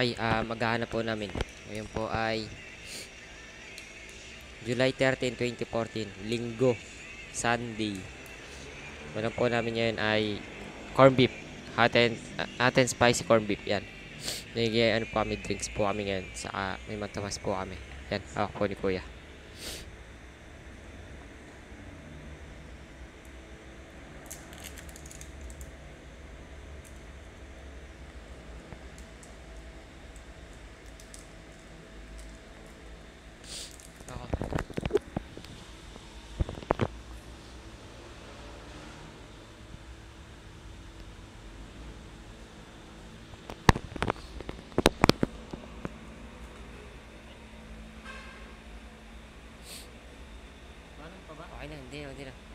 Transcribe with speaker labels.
Speaker 1: Okay, maghahanap po namin. Ngayon po ay July 13, 2014, Linggo, Sunday. Meron po namin ngayon ay corn beef. Hot and spicy corn beef. Yan. Ano po kami, drinks po kami ngayon. Saka may matamas po kami. Yan, ako po ni Kuya. Okay na, hindi na.